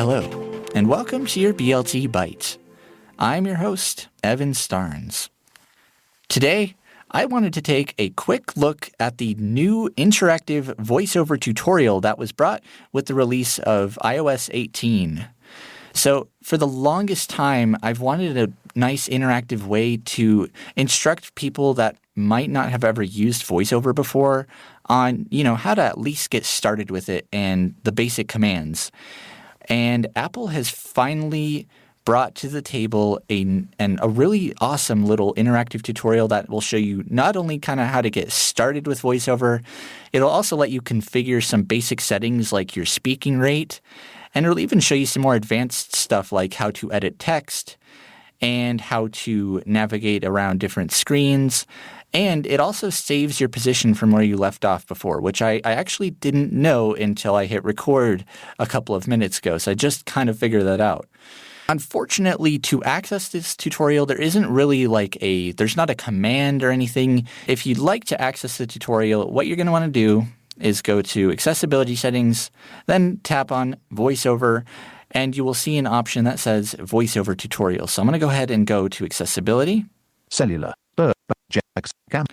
Hello, and welcome to your BLT Bite. I'm your host, Evan Starnes. Today, I wanted to take a quick look at the new interactive voiceover tutorial that was brought with the release of iOS 18. So, for the longest time, I've wanted a nice interactive way to instruct people that might not have ever used voiceover before on, how to at least get started with it and the basic commands. And Apple has finally brought to the table a really awesome little interactive tutorial that will show you not only kind of how to get started with VoiceOver, it'll also let you configure some basic settings like your speaking rate, and it'll even show you some more advanced stuff like how to edit text and how to navigate around different screens. And it also saves your position from where you left off before, which I actually didn't know until I hit record a couple of minutes ago. So I just kind of figured that out. Unfortunately, to access this tutorial, there isn't really there's not a command or anything. If you'd like to access the tutorial, what you're going to want to do is go to Accessibility Settings, then tap on VoiceOver, and you will see an option that says VoiceOver Tutorial. So I'm going to go ahead and go to Accessibility. Cellular.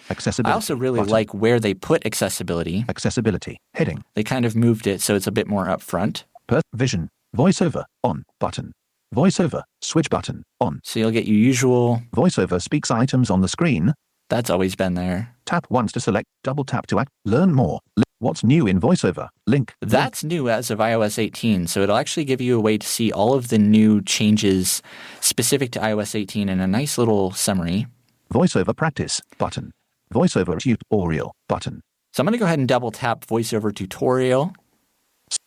Accessibility. I also really like where they put accessibility. Accessibility. Heading. They kind of moved it so it's a bit more upfront. Vision. VoiceOver. On. Button. VoiceOver. Switch button. On. So you'll get your usual. VoiceOver speaks items on the screen. That's always been there. Tap once to select. Double tap to act. Learn more. What's new in VoiceOver? Link. That's new as of iOS 18. So it'll actually give you a way to see all of the new changes specific to iOS 18 in a nice little summary. VoiceOver practice button. VoiceOver tutorial button. So I'm going to go ahead and double tap VoiceOver tutorial.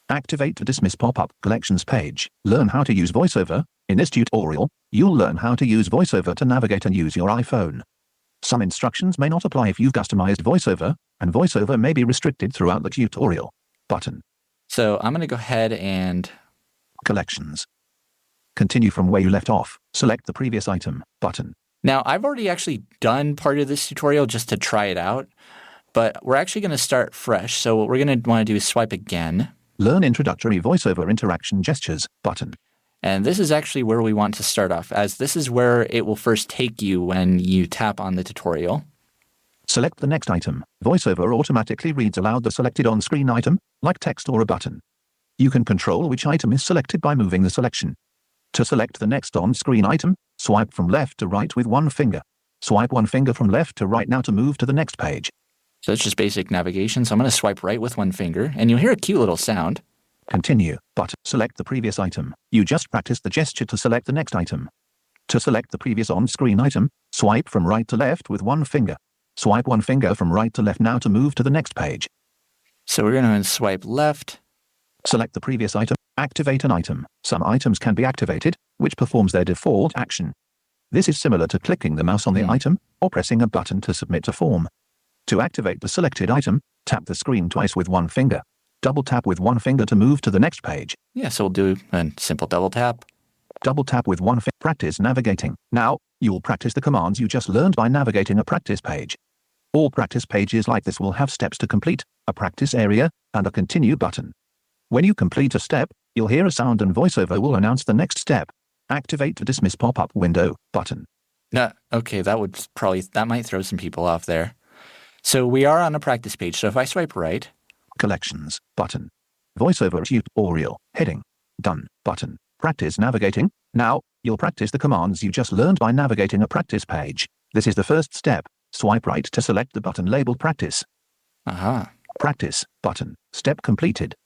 Activate the dismiss pop-up collections page. Learn how to use VoiceOver. In this tutorial, you'll learn how to use VoiceOver to navigate and use your iPhone. Some instructions may not apply if you've customized VoiceOver, and VoiceOver may be restricted throughout the tutorial. Button. So I'm going to go ahead and collections. Continue from where you left off. Select the previous item. Button. Now, I've already actually done part of this tutorial just to try it out, but we're actually going to start fresh. So what we're going to want to do is swipe again. Learn introductory VoiceOver interaction gestures button. And this is actually where we want to start off, as this is where it will first take you when you tap on the tutorial. Select the next item. VoiceOver automatically reads aloud the selected on-screen item, like text or a button. You can control which item is selected by moving the selection. To select the next on-screen item, swipe from left to right with one finger. Swipe one finger from left to right now to move to the next page. So it's just basic navigation. So I'm going to swipe right with one finger, and you'll hear a cute little sound. Continue, but select the previous item. You just practiced the gesture to select the next item. To select the previous on-screen item, swipe from right to left with one finger. Swipe one finger from right to left now to move to the next page. So we're going to swipe left. Select the previous item. Activate an item. Some items can be activated, which performs their default action. This is similar to clicking the mouse on the item or pressing a button to submit a form. To activate the selected item, tap the screen twice with one finger. Double tap with one finger to move to the next page. Yeah, so we'll do a simple double tap. Double tap with one finger. Practice navigating. Now, you'll practice the commands you just learned by navigating a practice page. All practice pages like this will have steps to complete, a practice area, and a continue button. When you complete a step, you'll hear a sound and VoiceOver will announce the next step. Activate the dismiss pop-up window button. Okay, that might throw some people off there. So we are on a practice page. So if I swipe right. Collections button. VoiceOver tutorial heading. Done button. Practice navigating. Now, you'll practice the commands you just learned by navigating a practice page. This is the first step. Swipe right to select the button labeled practice. Practice button. Step completed.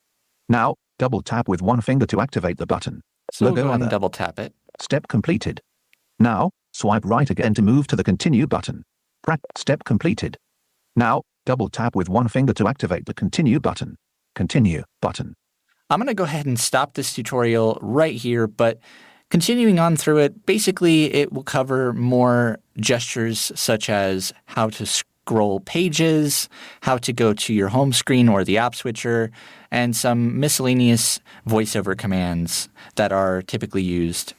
Now, double tap with one finger to activate the button. So we'll go ahead and double tap it. Step completed. Now, swipe right again to move to the continue button. Step completed. Now, double tap with one finger to activate the continue button. Continue button. I'm going to go ahead and stop this tutorial right here, but continuing on through it, basically it will cover more gestures such as how to scroll pages, how to go to your home screen or the app switcher, and some miscellaneous voiceover commands that are typically used.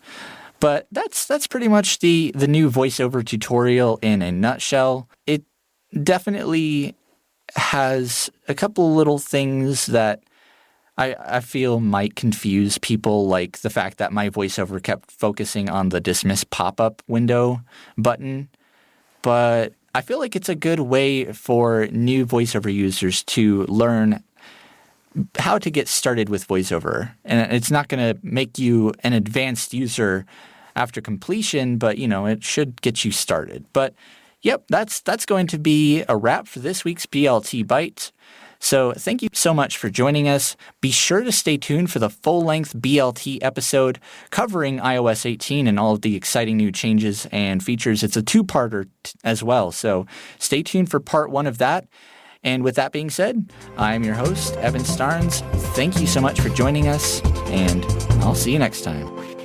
But that's pretty much the new voiceover tutorial in a nutshell. It definitely has a couple little things that I feel might confuse people, like the fact that my voiceover kept focusing on the dismiss pop-up window button. But I feel like it's a good way for new voiceover users to learn how to get started with voiceover. And it's not going to make you an advanced user after completion, but it should get you started. But yep, that's going to be a wrap for this week's BLT Bite. So thank you so much for joining us. Be sure to stay tuned for the full-length BLT episode covering iOS 18 and all of the exciting new changes and features. It's a two-parter as well, so stay tuned for part 1 of that. And with that being said, I'm your host, Evan Starnes. Thank you so much for joining us, and I'll see you next time.